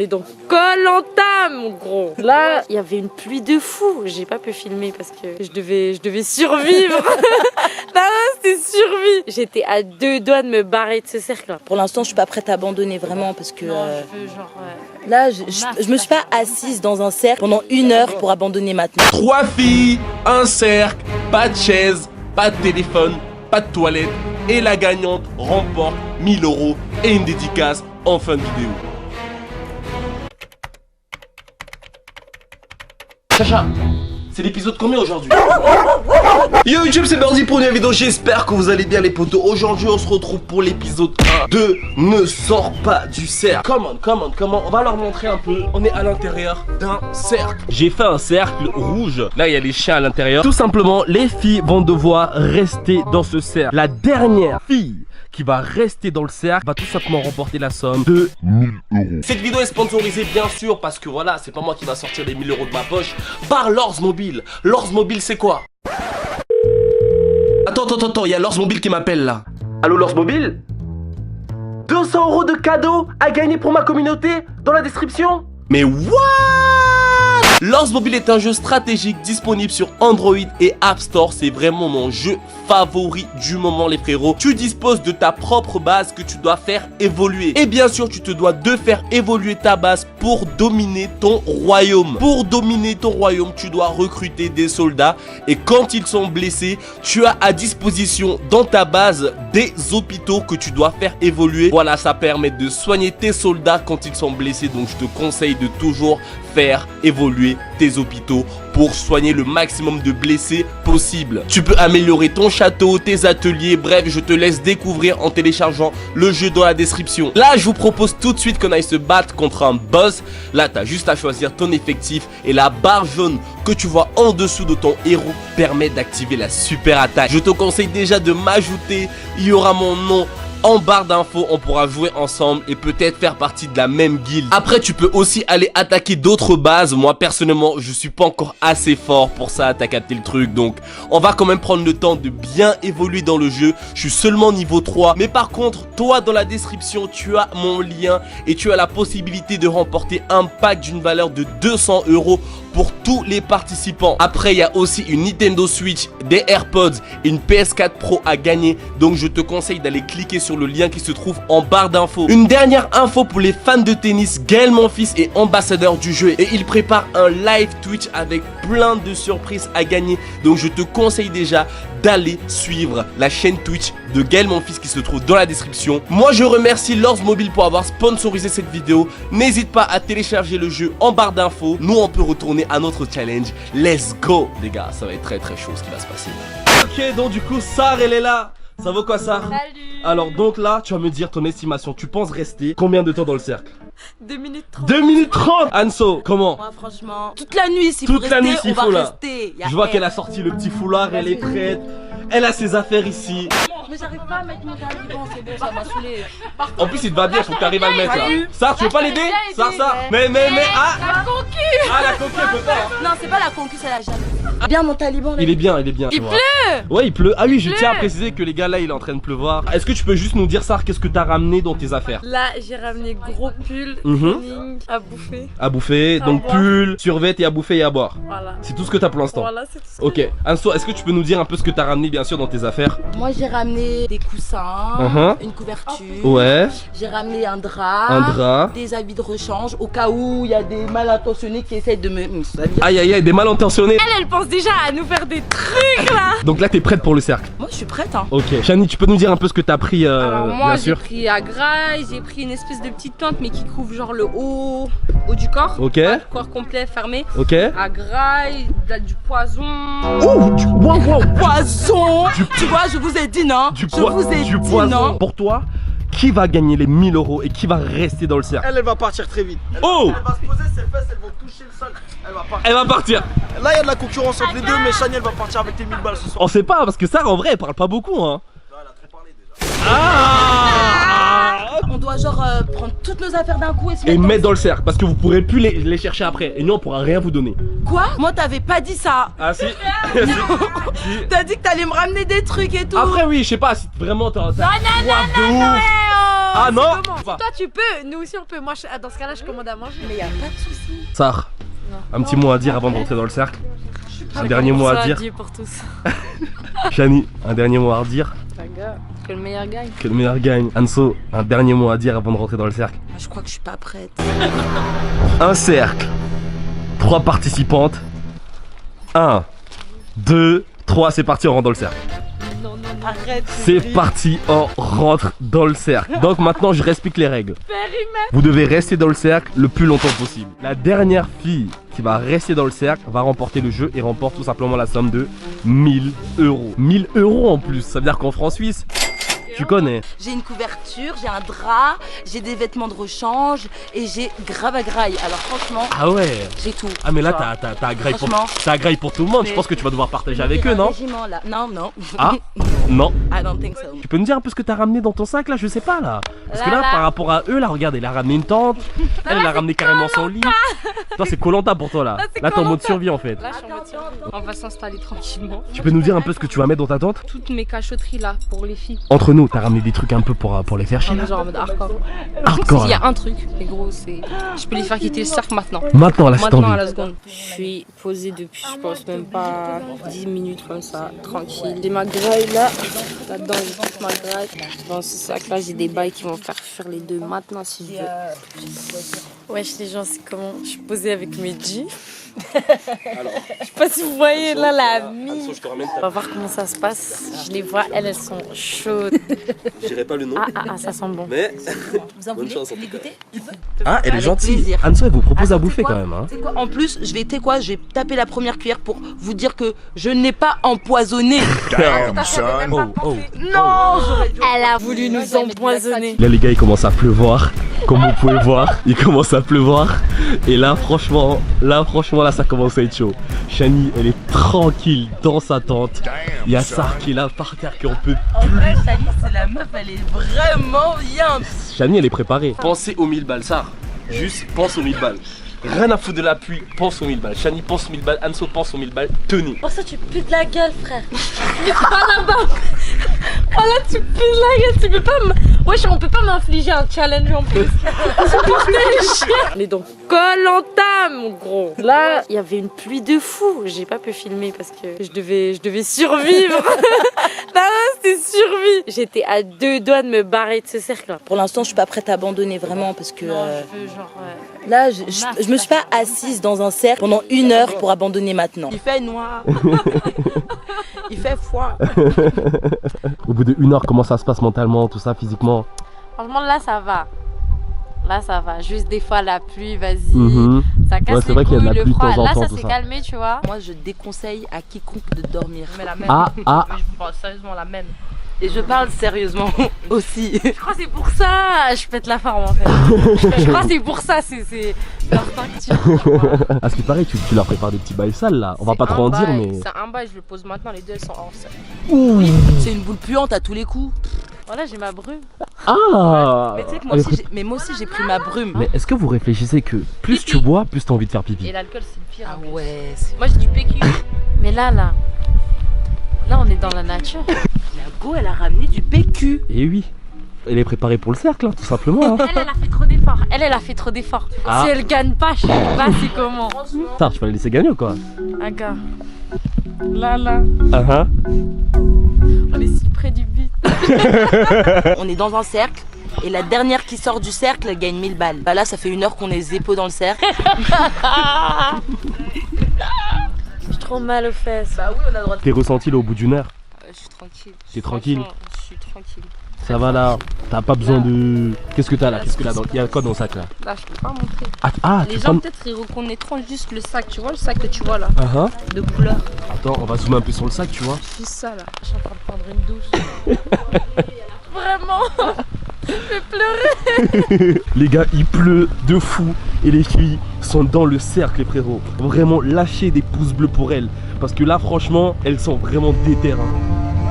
est dans Koh-Lanta, mon gros. Là, il y avait une pluie de fou. J'ai pas pu filmer parce que je devais survivre. Non, c'était survie. J'étais à 2 doigts de me barrer de ce cercle-là. Pour l'instant, je suis pas prête à abandonner vraiment parce que Non, je veux genre... là, je me suis pas assise dans un cercle pendant 1 heure pour abandonner maintenant. 3 filles, un cercle, pas de chaise, pas de téléphone, pas de toilette. Et la gagnante remporte 1000 € et une dédicace en fin de vidéo. Chacha, c'est l'épisode combien aujourd'hui? Yo YouTube, c'est Birdie pour une nouvelle vidéo, j'espère que vous allez bien les potos. Aujourd'hui on se retrouve pour l'épisode 1 de Ne sors pas du cercle. Comment on va leur montrer un peu. On est à l'intérieur d'un cercle. J'ai fait un cercle rouge. Là, il y a les chiens à l'intérieur. Tout simplement, les filles vont devoir rester dans ce cercle. La dernière fille qui va rester dans le cercle va tout simplement remporter la somme de 1000 €. Cette vidéo est sponsorisée bien sûr parce que voilà, c'est pas moi qui va sortir les 1000 € de ma poche, par Lors Mobile. Lors Mobile, c'est quoi? Attends, il y a Lors Mobile qui m'appelle là. Allô Lors Mobile? 200 € de cadeaux à gagner pour ma communauté dans la description? Mais what? Lors Mobile est un jeu stratégique disponible sur Android et App Store. C'est vraiment mon jeu favori du moment les frérots. Tu disposes de ta propre base que tu dois faire évoluer. Et bien sûr, tu te dois de faire évoluer ta base pour dominer ton royaume. Pour dominer ton royaume, tu dois recruter des soldats. Et quand ils sont blessés, tu as à disposition dans ta base des hôpitaux que tu dois faire évoluer. Voilà, ça permet de soigner tes soldats quand ils sont blessés. Donc je te conseille de toujours faire évoluer tes hôpitaux pour soigner le maximum de blessés possible. Tu peux améliorer ton château, tes ateliers, bref, je te laisse découvrir en téléchargeant le jeu dans la description. Là, je vous propose tout de suite qu'on aille se battre contre un boss. Là, tu as juste à choisir ton effectif et la barre jaune que tu vois en dessous de ton héros permet d'activer la super attaque. Je te conseille déjà de m'ajouter, il y aura mon nom en barre d'infos, on pourra jouer ensemble et peut-être faire partie de la même guilde. Après, tu peux aussi aller attaquer d'autres bases. Moi, personnellement, je suis pas encore assez fort pour ça, t'as capté le truc. Donc, on va quand même prendre le temps de bien évoluer dans le jeu. Je suis seulement niveau 3. Mais par contre, toi, dans la description, tu as mon lien et tu as la possibilité de remporter un pack d'une valeur de 200 € pour tous les participants. Après, il y a aussi une Nintendo Switch, des AirPods et une PS4 Pro à gagner. Donc, je te conseille d'aller cliquer sur le lien qui se trouve en barre d'infos. Une dernière info pour les fans de tennis, Gaël Monfils est ambassadeur du jeu et il prépare un live Twitch avec plein de surprises à gagner. Donc je te conseille déjà d'aller suivre la chaîne Twitch de Gaël Monfils qui se trouve dans la description. Moi je remercie Lors Mobile pour avoir sponsorisé cette vidéo. N'hésite pas à télécharger le jeu en barre d'infos. Nous on peut retourner à notre challenge. Let's go les gars, ça va être très chaud ce qui va se passer. Ok, donc du coup, Sar, elle est là. Ça vaut quoi, Sar? Salut. Alors donc là, tu vas me dire ton estimation. Tu penses rester combien de temps dans le cercle? 2 minutes 30. 2 minutes 30. Anso, comment? Moi, franchement, toute la nuit, s'il Toute faut la rester, nuit, s'il on va faut, là. rester. Je vois qu'elle a sorti le petit foulard, elle est prête. Elle a ses affaires ici. Mais j'arrive pas à mettre mon taliban, c'est bon, ça m'a saoulé. En plus, il te va bien, faut que t'arrives à le mettre là. Sar, tu veux pas l'aider? Sar, mais, ah! La concu. Ah, la coquille, peut pas. Non, c'est pas la concu, c'est la jalousie. Bien mon taliban, là. Il est bien. Il tu vois. pleut. Ouais, il pleut. Ah oui, je Il tiens à pleut. préciser que les gars là, il est en train de pleuvoir. Est-ce que tu peux juste nous dire, Sar, qu'est-ce que t'as ramené dans tes affaires? Là, j'ai ramené gros pull, Mhm. training, à bouffer. À bouffer, À donc boire. pull, survêt et à bouffer et à boire. Voilà. C'est tout ce que t'as pour l'instant. Voilà, c'est tout ce que Ok, Anso, est-ce que tu peux nous dire un peu ce que t'as ramené bien sûr dans tes affaires? Moi, j'ai ramené des coussins, une couverture. Ouais, J'ai ramené un drap. un drap. Des habits de rechange au cas où il y a des mal intentionnés qui essayent de me salir. Aïe aïe aïe, des mal intentionnés. Elle pense déjà à nous faire des trucs là. Donc là, t'es prête pour le cercle. Moi, je suis prête, hein. Ok, Shani, tu peux nous dire un peu ce que t'as pris Alors moi bien j'ai sûr. pris à graille, j'ai pris une espèce de petite tente mais qui couvre genre le haut du corps. Ok. Pas le corps complet fermé. Ok. À graille, du poison. Oh, wow, Poison. Tu vois, je vous ai dit non. du Je vous ai dit poison. non. Pour toi, qui va gagner les 1000 € et qui va rester dans le cercle? Elle va partir très vite. Oh, Elle va se poser, ses fesses, elles vont toucher le sol. Elle va partir. elle va partir. Là, il y a de la concurrence entre les deux, mais Chani, elle va partir avec tes 1000 balles ce soir. On sait pas parce que ça en vrai elle parle pas beaucoup hein. Elle a trop parlé déjà. Ah, On doit genre prendre toutes nos affaires d'un coup et se et mettre mettre dans le cercle parce que vous pourrez plus les chercher après et nous on pourra rien vous donner. Quoi? Moi, t'avais pas dit ça. Ah si, si. T'as dit que t'allais me ramener des trucs et tout. Après oui je sais pas si vraiment t'as soif de ouf. Ah non Toi tu peux, nous aussi on peut. Moi dans ce cas-là je commande à manger. Mais y a pas de souci. Sarah, un petit mot à dire avant de rentrer dans le cercle. Un dernier mot à dire. Adieu pour tous. Shani, un dernier mot à dire. Que le meilleur gagne. Que le meilleur gagne. Anso, un dernier mot à dire avant de rentrer dans le cercle. Je crois que je suis pas prête. Un cercle. 3 participantes. 1, 2, 3, c'est parti, on rentre dans le cercle. Arrête. C'est parti, on rentre dans le cercle. Donc maintenant, je réexplique les règles. Vous devez rester dans le cercle le plus longtemps possible. La dernière fille qui va rester dans le cercle va remporter le jeu et remporte tout simplement la somme de 1000 euros. 1000 euros en plus, ça veut dire qu'en francs suisses, tu connais. J'ai une couverture, j'ai un drap, j'ai des vêtements de rechange et j'ai grave à graille. Alors franchement, Ah ouais. j'ai tout. Ah mais là, Tu vois. t'as graille pour, Franchement. t'as graille pour tout le monde. Je Mais- pense que tu vas devoir partager avec J'ai eux, un non? régiment, là. Non, non. Ah non. I don't think so. Tu peux nous dire un peu ce que t'as ramené dans ton sac là? Je sais pas là. Parce que là, par rapport à eux, là, regarde, elle a ramené une tente. Elle a ramené carrément son lit. Toi, c'est Koh-Lanta pour toi là. c'est Là, t'es en mode Koh-Lanta. survie en fait. Là, je suis en mode survie. On va s'installer tranquillement. Tu peux nous dire un peu ce que tu vas mettre dans ta tente? Toutes mes cachotteries là pour les filles. Entre nous, t'as ramené des trucs un peu pour les faire chier On là. est genre en mode hardcore. Hardcore Il y là. a un truc, mais gros, c'est. Je peux les faire quitter le cercle maintenant. Maintenant, là, c'est Maintenant à envie. la seconde. Je suis posée depuis, je pense même pas 10 minutes comme ça, tranquille. J'ai ma graille là, là-dedans j'ai toute ma graille. Dans ce sac là, j'ai des bails qui vont faire fuir les deux maintenant si je veux. Wesh les gens, c'est comment? Je suis posée avec mes jeans. Je sais pas si vous voyez là la mie. On va voir comment ça se passe. Je les vois, elles sont chaudes. Je dirais pas le nom, Ah, ça sent bon. mais Vous en bonne voulez chance en tout cas. goûter? Tu veux? Ah, elle est Avec gentille. plaisir. Anso, elle vous propose à Attends, bouffer tu sais quand quoi même. Hein. Tu sais quoi? En plus, je vais, tu sais quoi, je vais taper la première cuillère pour vous dire que je n'ai pas empoisonné. Oh. Non, j'aurais dû. Elle a voulu nous empoisonner. Là les gars il commence à pleuvoir. Comme vous pouvez voir, il commence à pleuvoir. Et là franchement là ça commence à être chaud. Shani elle est tranquille dans sa tente. Il y a Sarah qui est là par terre qui en peut. En vrai, Chali, c'est la meuf, elle est vraiment bien. Shani elle est préparée. Pensez aux 1000 balles, ça. Juste pense aux 1000 balles. Rien à foutre de la pluie, pense aux 1000 balles. Shani pense aux 1000 balles, Anso pense aux 1000 balles. Tenez. Pour ça, tu pues de la gueule, frère. Oh là, tu pues de la gueule, tu peux pas Wesh, on peut pas m'infliger un challenge en plus. On est donc Koh-Lanta, mon gros. Là, il y avait une pluie de fou. J'ai pas pu filmer parce que je devais survivre. Non, c'était survie. J'étais à 2 doigts de me barrer de ce cercle. Pour l'instant, je suis pas prête à abandonner vraiment parce que Non, je veux genre... là, je me suis pas assise dans un cercle pendant 1 heure pour abandonner maintenant. Il fait noir. Il fait froid. Au bout de 1 heure comment ça se passe mentalement, tout ça physiquement? Franchement, là, ça va. Là, ça va. Juste des fois, la pluie, vas-y. Ça casse Ouais, c'est les vrai qu'il y a de la couilles, pluie le de temps froid. en Là, temps, ça tout s'est ça. calmé, tu vois. Moi, je déconseille à quiconque de dormir. Mais la même. Ah. Je vous parle sérieusement la même. Et je parle sérieusement aussi. Je crois que c'est pour ça. Je pète la forme, en fait. Je crois que c'est pour ça. C'est leur tactique. À ce qui paraît tu leur prépares des petits bails sales là. On va C'est pas trop un en dire bail, mais. C'est un bail, je le pose maintenant, les deux elles sont hors cercle. C'est une boule puante à tous les coups. Voilà, j'ai ma brume. Ah. Mais tu sais que moi aussi, moi aussi j'ai pris ma brume. Mais est-ce que vous réfléchissez que plus tu bois, plus t'as envie de faire pipi? Et l'alcool c'est le pire. Ah en plus. ouais. Moi j'ai du PQ. Mais là, on est dans la nature. La go, elle a ramené du PQ. Et oui. Elle est préparée pour le cercle, hein, tout simplement. Hein. Elle a fait trop d'efforts. Elle a fait trop d'efforts. Ah. Si elle gagne pas, je sais pas c'est comment. Putain, tu vas la laisser gagner ou quoi? Un gars. Là. Ah On est si près du but. On est dans un cercle. Et la dernière qui sort du cercle, elle gagne 1000 balles. Bah là, ça fait 1 heure qu'on est zépo dans le cercle. J'ai trop mal aux fesses. Bah oui, on a le droit de... T'es ressenti là au bout d'1 heure? Je suis tranquille. T'es tranquille? Franchement, Je suis tranquille. Ça va là? T'as pas besoin de. Qu'est-ce que t'as là? Qu'est-ce que là? Il y a quoi dans le sac là? Là je peux pas montrer. Ah, Les tu gens prends. peut-être ils reconnaîtront juste le sac. Tu vois le sac que tu vois là Ah, de couleur. Attends, on va zoomer un peu sur le sac, tu vois. Juste ça là. Je suis en train de prendre une douche. Vraiment. Je vais pleurer. Les gars, il pleut de fou et les filles sont dans le cercle, les frérots. Vraiment, lâchez des pouces bleus pour elles. Parce que là, franchement, elles sont vraiment déter. Hein.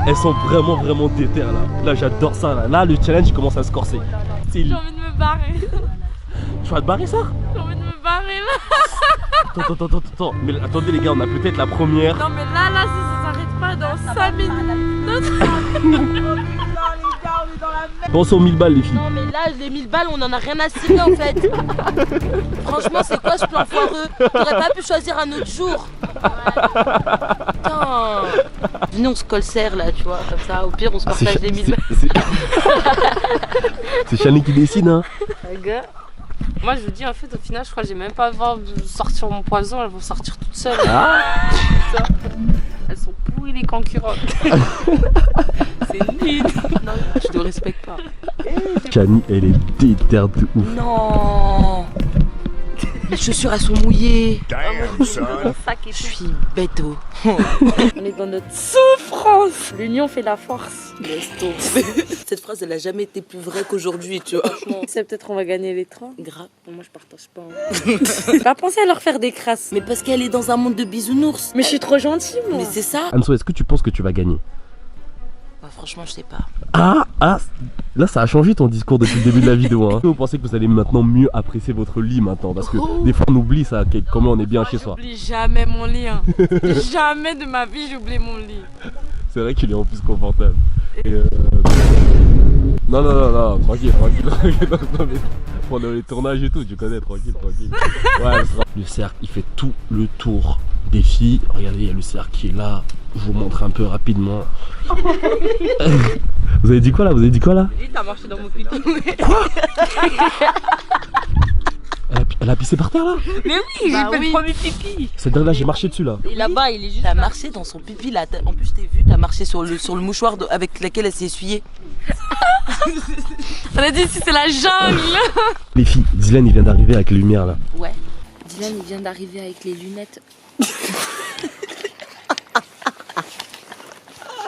Elles sont vraiment déter là. Là, j'adore ça là. Là, le challenge commence à se corser. C'est... J'ai envie de me barrer. Tu vas te barrer ça? J'ai envie de me barrer là. Attends. Mais attendez les gars, on a peut-être la première. Non mais là, si ça s'arrête pas dans 5 minutes. Pense aux 1000 balles, les filles. Non mais là, les 1000 balles, on en a rien à cirer en fait. Franchement, c'est quoi ce plan foireux? T'aurais pas pu choisir un autre jour. Putain. Venez, on se colsère là, tu vois, comme ça. Au pire, on se partage les 1000 balles. C'est Chani qui décide, hein. Gars. Moi je vous dis en fait au final je crois que j'ai même pas besoin de sortir mon poison, elles vont sortir toutes seules. Elles sont pourries les concurrentes. C'est nul. Non, je te respecte pas. Chani, elle est déterre de ouf. Non. Les chaussures, elles sont mouillées. Mon sac Je suis bête. Oh. On est dans notre souffrance. L'union fait la force. Cette phrase, elle a jamais été plus vraie qu'aujourd'hui, tu vois. C'est peut-être on va gagner les trains. Grave. Moi je partage pas. Pas penser à leur faire des crasses. Mais parce qu'elle est dans un monde de bisounours. Mais je suis trop gentille moi. Mais c'est ça. Anso, est-ce que tu penses que tu vas gagner? Bah, franchement, je sais pas. Là ça a changé ton discours depuis le début de la vidéo, hein. Vous pensez que vous allez maintenant mieux apprécier votre lit maintenant? Parce que des fois on oublie ça, comment on est bien chez soi. J'oublie jamais mon lit. Hein. Jamais de ma vie j'oublie mon lit. C'est vrai qu'il est en plus confortable. Et Non, tranquille. Non, mais pendant les tournages et tout, tu connais, tranquille. Ouais, le cercle, il fait tout le tour des filles. Regardez, il y a le cercle qui est là. Je vous montre un peu rapidement. Vous avez dit quoi là? T'as marché dans mon pipi. Elle a pissé par terre là? Mais oui, j'ai fait le premier pipi. Cette dingue là, j'ai marché dessus là. Et là-bas, il est juste. T'as marché dans son pipi là. En plus, je t'ai vu, t'as marché sur le mouchoir avec lequel elle s'est essuyée. On a dit si c'est la jungle. Les filles, Dylan il vient d'arriver avec les lumières là. Ouais. Dylan il vient d'arriver avec les lunettes.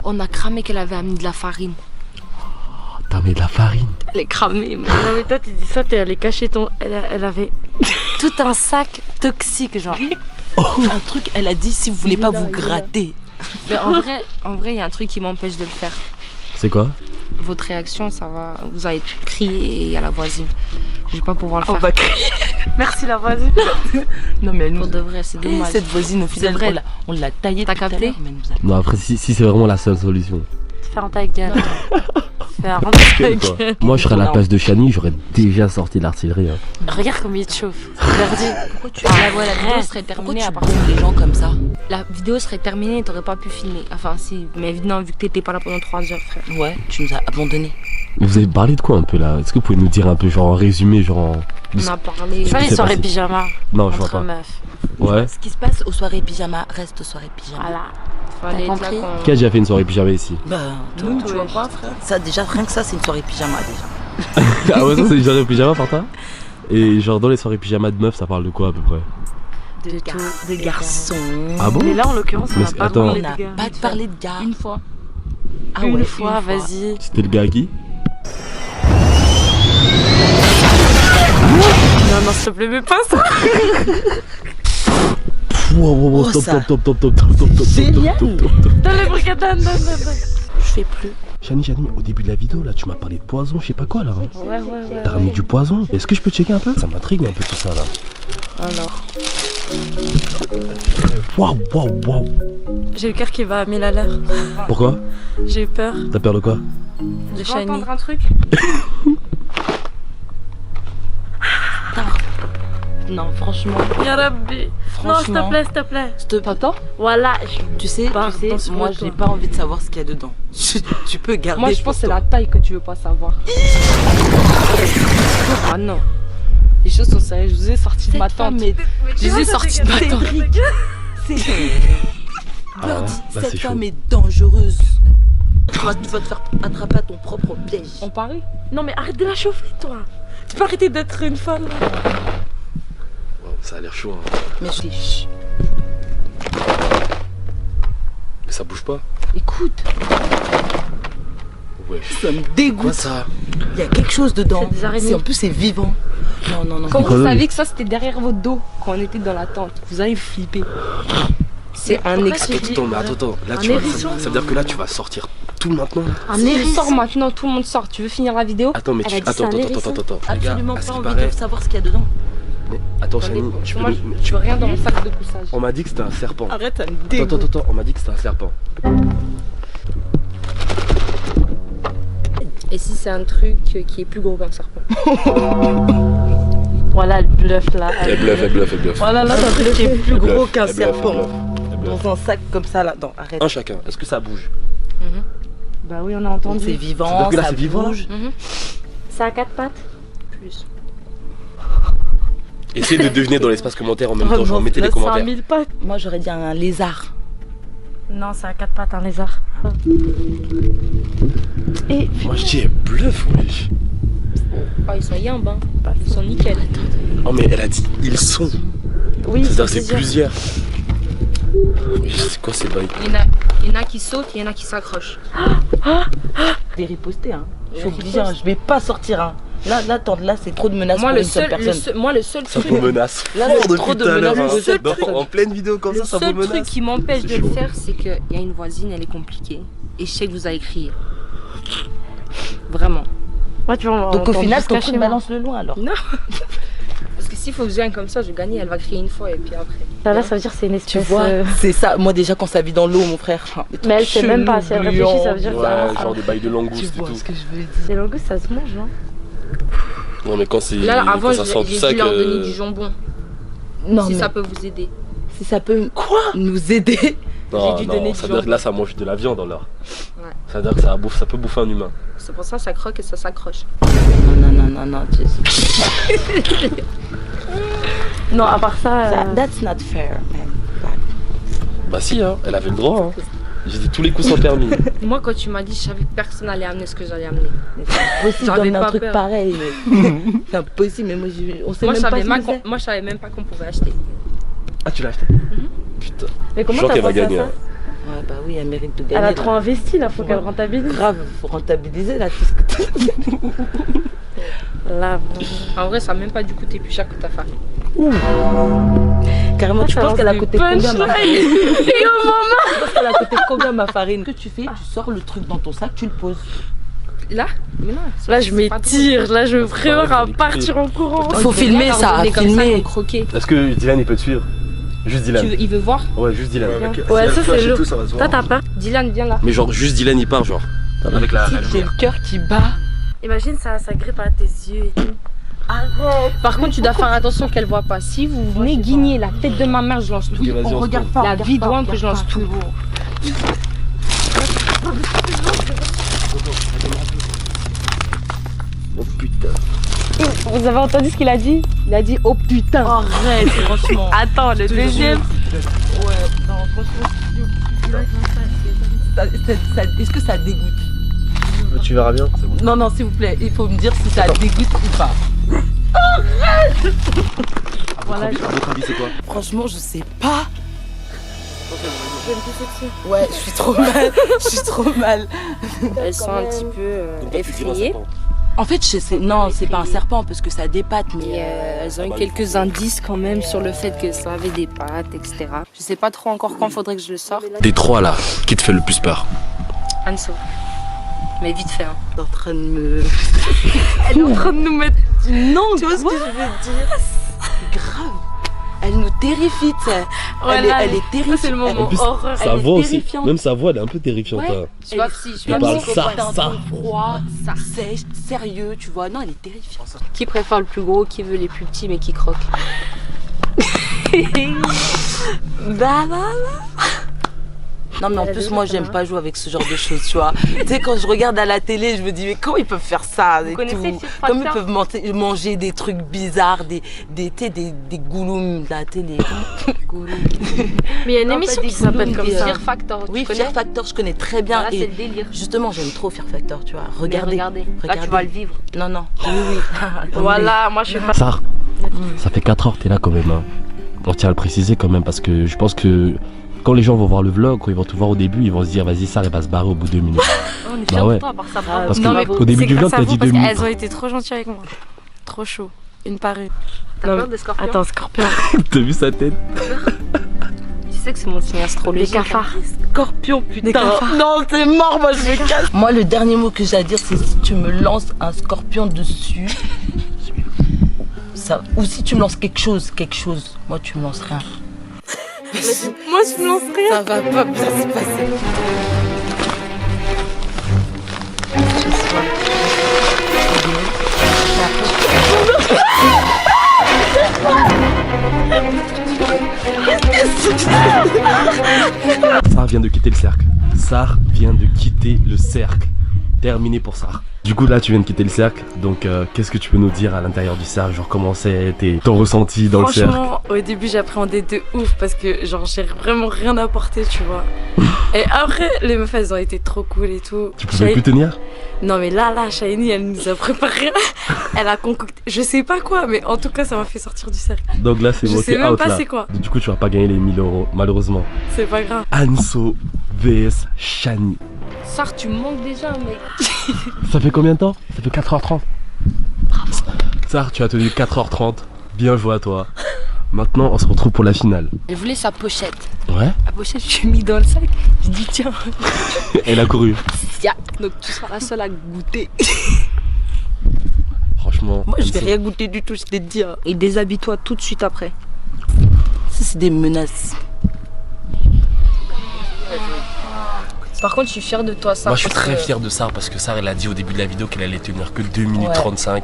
On a cramé qu'elle avait amené de la farine. T'as mis de la farine. Elle est cramée. Non mais toi tu dis ça, t'es allé cacher ton... Elle avait tout un sac toxique genre. Un truc, elle a dit si vous voulez pas vous gratter. Mais en vrai, il y a un truc qui m'empêche de le faire. C'est quoi? Votre réaction, ça va. Vous allez crier et à la voisine. Je vais pas pouvoir le faire. On va crier. Merci la voisine. Non mais elle nous. Pour de vrai, c'est dommage. Cette voisine au final, vrai. on l'a taillée. T'as tout à capté l'heure, mais elle nous a- Non, après, si c'est vraiment la seule solution. Faire ta gueule. Faire ta Quelle, quoi. gueule. Moi, je serais à la place de Chani, j'aurais déjà sorti l'artillerie. Hein. Regarde comme il te chauffe. Regarde. Pourquoi tu La vidéo serait Pourquoi terminée tu à partir. boumes les gens comme ça? La vidéo serait terminée, t'aurais pas pu filmer. Enfin, si. Mais évidemment, vu que t'étais pas là pendant 3 heures, frère. Ouais, tu nous as abandonnés. Mais vous avez parlé de quoi un peu là? Est-ce que vous pouvez nous dire un peu, genre en résumé, genre en... On a parlé. Tu vois les s'est soirées passé pyjama Non, je vois entre pas. meufs. Ouais. Ce qui se passe aux soirées pyjama reste aux soirées pyjama. Voilà. Fallait T'as être là compris quand. Qui a déjà fait une soirée pyjama ici? Bah, nous, tu vois pas, frère. Ça, déjà, rien que ça, c'est une soirée pyjama déjà. Ah ouais, ça c'est une soirée pyjama par toi? Et genre dans les soirées pyjama de meufs, ça parle de quoi à peu près? De garçons. Ah bon? Mais là en l'occurrence on Mais n'a pas attends. parlé On n'a de gars. pas parlé de gars. Une fois. Ah Une ouais, fois, vas-y. C'était le gars à qui? Non, s'il te plaît, mais pas ça. Wow, Oh, stop. ça. Génial. Donne les briquettes, donne. Je fais plus. Chani, au début de la vidéo là, tu m'as parlé de poison, je sais pas quoi là. Hein. Ouais. T'as ramené du poison? Est-ce que je peux checker un peu? Ça m'intrigue un peu tout ça là. Alors, Waouh. j'ai le cœur qui va à 1000 à l'heure. Pourquoi? J'ai eu peur T'as peur de quoi? de Tu veux Shani. entendre un truc? Non, franchement. Ya Rabbi. Non, s'il Franchement. te plaît. T'entends? Voilà. Tu sais, Pardon, sur moi, toi. j'ai pas envie de savoir ce qu'il y a dedans. Tu peux garder. Moi, je pour pense que c'est toi. la taille que tu veux pas savoir. Ah non. Les choses sont sérieuses. Je vous ai sorti de ma tente. Je les ai sortis de ma tente. Ah ouais, Birdie, là, cette c'est chaud. femme est dangereuse. Tu vas te faire attraper à ton propre piège. On parie? Non, mais arrête de la chauffer, toi. Tu peux arrêter d'être une femme. Ça a l'air chaud hein. Mais je Mais ça bouge pas. écoute, Ouais. ça me dégoûte. ça? Il y a quelque chose dedans. C'est des araignées. En plus, c'est vivant. Non. Quand Quoi, vous oui. saviez que ça c'était derrière votre dos, quand on était dans la tente, vous allez flipper. C'est un pourquoi extrait. tu dis- Attends. Là, Un tu vas, hérisson. ça veut dire que là, tu vas sortir tout maintenant là. Un Si je hérisson. sors maintenant, tout le monde sort. Tu veux finir la vidéo? Attends, mais Elle a dit c'est un hérisson. attends. Absolument Regarde, à ce pas qui envie paraît- de savoir ce qu'il y a dedans. Mais attends, Chani, tu peux Moi, nous- je veux rien dans mon sac de couchage. On m'a dit que c'était un serpent. Arrête, ça me Attends, on m'a dit que c'était un serpent. Et si c'est un truc qui est plus gros qu'un serpent? Voilà le bluff là. Elle bluffe. Voilà, là, c'est un truc qui est plus gros bluffe, qu'un elle bluffe, serpent. elle bluffe. Dans un sac comme ça, là. Non, arrête. Un chacun, est-ce que ça bouge? Bah oui, on a entendu. C'est vivant, C'est-à-dire que là, ça c'est vivant, là bouge. C'est à 4 pattes. Plus. Essayez de deviner dans l'espace commentaire en même Oh temps, genre non, mettez Là, les c'est à commentaires. 1000 pattes. Moi, j'aurais dit un lézard. Non, c'est à 4 pattes, un lézard. Et Moi je dis elle bluffe, wesh. Oh, ils sont yambes, hein. Ils sont nickel. Oh mais elle a dit ils sont. oui, C'est-à-dire c'est plusieurs. Oui, c'est quoi ces bails? Il y en a qui sautent, il y en a qui s'accrochent. Je vais riposter, hein. Je suis obligée, hein. Je vais pas sortir, hein. Là, attends, là, c'est trop de menaces Moi, pour le une seule seul, personne. moi, le seul Ça truc, vous menace Là, fort c'est depuis trop de tout à l'heure, menaces hein. pour une seule Non, personne. en pleine vidéo comme le ça seul vous menace. truc qui m'empêche C'est de le chaud. faire, c'est qu'il y a une voisine, elle est compliquée. Et je sais que vous allez crier. Vraiment. moi, tu vois, Donc, au final, ton caché truc balance le loin, alors. Non. Parce que s'il faut que je gagne comme ça, je vais gagner, elle va crier une fois et puis après. Là, ça veut dire que c'est une Tu espèce. vois, c'est ça. Moi, déjà, quand ça vit dans l'eau, mon frère. Mais elle sait même pas, si elle réfléchit, ça veut dire que Ouais, genre des bails de Tu langoustes et vois tout. ce que je veux dire. Les langoustes, ça se mange, non? Non mais quand c'est Là, avant, quand ça sent j'ai tout ça dû leur donner que... du jambon. Non, Si mais ça peut vous aider. si ça peut nous aider. Non, J'ai dû donner non, du ça veut dire que jambon. là ça mange de la viande alors. Ouais. Ça veut dire que ça peut bouffer un humain. C'est pour ça que ça croque et ça s'accroche. Non. Non, à part ça. That's not fair, man. Bah si hein, elle avait le droit hein. J'ai dit tous les coups sans permis. Moi, quand tu m'as dit, je savais que personne n'allait amener ce que j'allais amener. Mais c'est impossible J'avais d'amener un pas truc peur. pareil. Mais... c'est impossible, mais moi, on sait Moi, même je pas savais ce même que c'est. moi, je savais même pas qu'on pouvait acheter. Ah tu l'as acheté? Putain. Mais Je comment sens t'as qu'elle va pensé à gagner. ça? hein. Ouais, bah oui, elle mérite de gagner. Elle a là. trop investi là, faut qu'elle rentabilise. Grave, faut rentabiliser là tout ce que t'as. Là, En vrai, ça n'a même pas dû coûter plus cher que ta farine. Carrément, tu ça penses lance qu'elle a des coûté combien ma punchlines. farine? Tu penses qu'elle a coûté combien ma farine? Ce que tu fais, tu sors le truc dans ton sac, tu le poses. Là? Mais non. là je c'est pas m'étire, là je me prépare à drôle. partir en courant. Faut filmer ça, filmer. Croquer. Est-ce que Dylan il peut te suivre? Juste Dylan. Il veut voir? Ouais juste Dylan. Ouais, ça c'est lourd. Toi t'as peur? Dylan, viens là. Mais genre juste Dylan il part genre. Avec la J'ai le cœur qui bat. Imagine ça grippe à tes yeux et tout. Par contre, tu dois faire attention qu'elle voit pas. Si vous venez guigner la tête de ma mère, je lance tout. Ok, vas-y, on se tourne. La vie de loin que je lance tout. Oh putain. Vous avez entendu ce qu'il a dit? Il a dit oh putain. Arrête, franchement. Attends, le deuxième. Ouais, non, franchement. Est-ce que ça dégoûte? Tu verras bien. C'est bon. Non, s'il vous plaît, il faut me dire si ça dégoûte ou pas. Voilà, À votre avis c'est quoi? Franchement, je sais pas. Ouais, je suis trop mal. Je suis trop mal. Elles sont un petit peu effrayées. En fait, je sais, non, c'est pas un serpent parce que ça dépatte, Et mais. elles ont eu quelques indices quand même sur le fait que ça avait des pattes, etc. Je sais pas trop encore quand faudrait que je le sorte. Des trois là, qui te fait le plus peur? Anso. Mais vite fait. Hein. Elle est en train de me. elle est en train de nous mettre. Non, tu vois ce que je veux dire? Grave. Elle nous terrifie, tu sais. Voilà, elle est terrifiante. c'est le moment En plus, horreur. sa voix aussi, même sa voix elle est un peu terrifiante. Ouais. Tu vois, si je Elle parle ça. d'un ton froid, ça sèche, sérieux, tu vois. Non, elle est terrifiante. Qui préfère le plus gros, qui veut les plus petits mais qui croque. Bah. Non, mais en plus, moi, j'aime pas jouer avec ce genre de choses, tu vois. Tu sais, quand je regarde à la télé, je me dis, mais comment ils peuvent faire ça et connaissez tout. Fear Comment ils Factor peuvent manger des trucs bizarres, des gouloums, là, tu sais, des gouloums. Mais il y a une Non, émission pas qui des s'appelle gouloums, comme des ça. Fear Factor, Oui, tu connais? Fear Factor, je connais très bien. Là, c'est Et le délire. justement, j'aime trop Fear Factor, tu vois. Regardez. Regardez. Là, tu vas le vivre. Non. Oui. Voilà, moi je suis pas. Ça fait 4 heures que t'es là quand même. Hein. On tient à le préciser quand même parce que je pense que quand les gens vont voir le vlog, quand ils vont te voir au début, ils vont se dire vas-y, Sarah elle va se barrer au bout de 2 minutes. On est Bah fiers ouais. de toi, à part ça. bravo. Parce Non, mais qu'au début c'est du vlog, grâce à t'as vous dit 2 parce minutes. qu'elles ont été trop gentilles avec moi. Trop chaud. Une par une. T'as Non, peur mais- des scorpions? Attends, scorpion. T'as vu sa tête? Tu sais que c'est mon signe Les astrologique. cafards. Scorpion, putain. Des cafards. Non, c'est mort, moi je me casse. Moi, le dernier mot que j'ai à dire, c'est si tu me lances un scorpion dessus. Ça, ou si tu me lances quelque chose. Moi, tu me lances rien. Moi je me lance rien. Ça va pas bien se passer. Sarah vient de quitter le cercle. Sarah vient de quitter le cercle. Terminé pour Sarah. Du coup là tu viens de quitter le cercle, donc qu'est-ce que tu peux nous dire à l'intérieur du cercle? Genre comment c'était ton ressenti dans le cercle? Franchement, au début j'appréhendais de ouf parce que genre j'ai vraiment rien apporté, tu vois. Et après les meufs elles ont été trop cool et tout. Tu pouvais plus tenir? Non mais là Shiny elle nous a préparé, elle a concocté, je sais pas quoi, mais en tout cas ça m'a fait sortir du cercle. Donc là c'est Je ok, sais même out pas là. c'est quoi. Du coup tu vas pas gagner les 1000 euros malheureusement. C'est pas grave. Anso vs Shani. Sarr, tu me manques déjà, mec. Ça fait combien de temps? Ça fait 4h30. Sarah, tu as tenu 4h30. Bien joué à toi. Maintenant, on se retrouve pour la finale. Je voulais sa pochette. Ouais. La pochette, je l'ai mis dans le sac. Je dis tiens, Elle a couru. donc tu seras la seule à goûter. Franchement. Moi, je vais Anso. rien goûter du tout, je t'ai dit. Hein. Et déshabille-toi tout de suite après. Ça, c'est des menaces. Par contre, je suis fière de toi, Sarr. Moi, je suis parce très que- fier de Sarah parce que Sarah, elle a dit au début de la vidéo qu'elle allait tenir que 2 minutes Ouais. 35.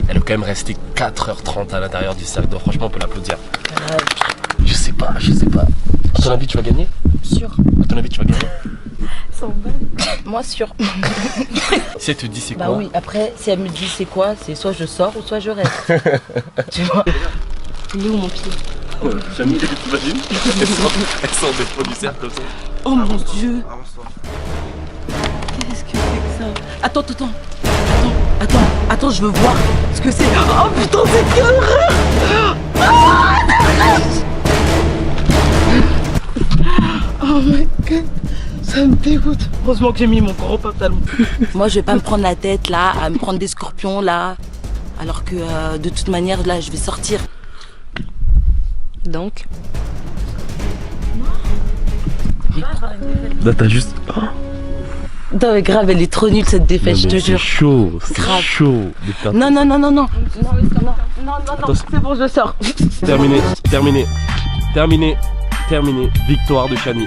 Elle est quand même restée 4h30 à l'intérieur du cercle. Donc, franchement, on peut l'applaudir. Ouais. Je sais pas. À ton avis, tu vas gagner? Sûr. À ton avis, tu vas gagner? Moi, sûr. Si elle te dit c'est Bah quoi? oui, après, si elle me dit c'est quoi, c'est soit je sors ou soit je reste. Tu vois? Il est où mon pied? Jamais, t'imagines? Elle sort des fois du cercle comme ça. Oh mon Dieu! Qu'est-ce que c'est que ça? Attends, je veux voir ce que c'est. Oh putain, c'est quelle horreur! Oh my god, ça me dégoûte. Heureusement que j'ai mis mon gros pantalon. Moi, je vais pas me prendre la tête là, à me prendre des scorpions là, alors que de toute manière là, je vais sortir. Donc, Là, t'as juste. Non mais grave, elle est trop nulle cette défaite, je te C'est jure. chaud, c'est Grave. chaud. de faire Non, ça. non, c'est bon, je sors. Terminé. Victoire de Shani.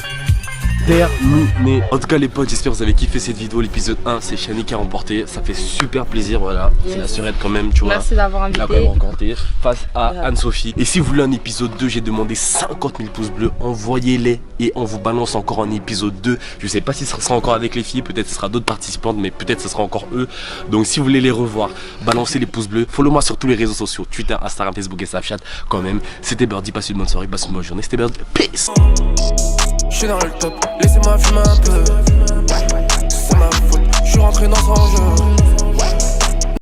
Terminé. En tout cas les potes, j'espère que vous avez kiffé cette vidéo. L'épisode 1, c'est Shani qui a remporté. Ça fait super plaisir, voilà. C'est la surette quand même, tu vois. merci d'avoir Elle a quand même invité. remporté face à Anne-Sophie. Et si vous voulez un épisode 2, j'ai demandé 50 000 pouces bleus. Envoyez-les et on vous balance encore un épisode 2. Je sais pas si ce sera encore avec les filles, peut-être ce sera d'autres participantes, mais peut-être ce sera encore eux. Donc si vous voulez les revoir, balancez les pouces bleus. Follow-moi sur tous les réseaux sociaux, Twitter, Instagram, Facebook et Snapchat quand même. C'était Birdie, passez une bonne soirée, passez une bonne journée. C'était Birdie, peace. Je suis dans le top, laissez-moi fumer un peu. C'est ma faute, je suis rentré dans son jeu.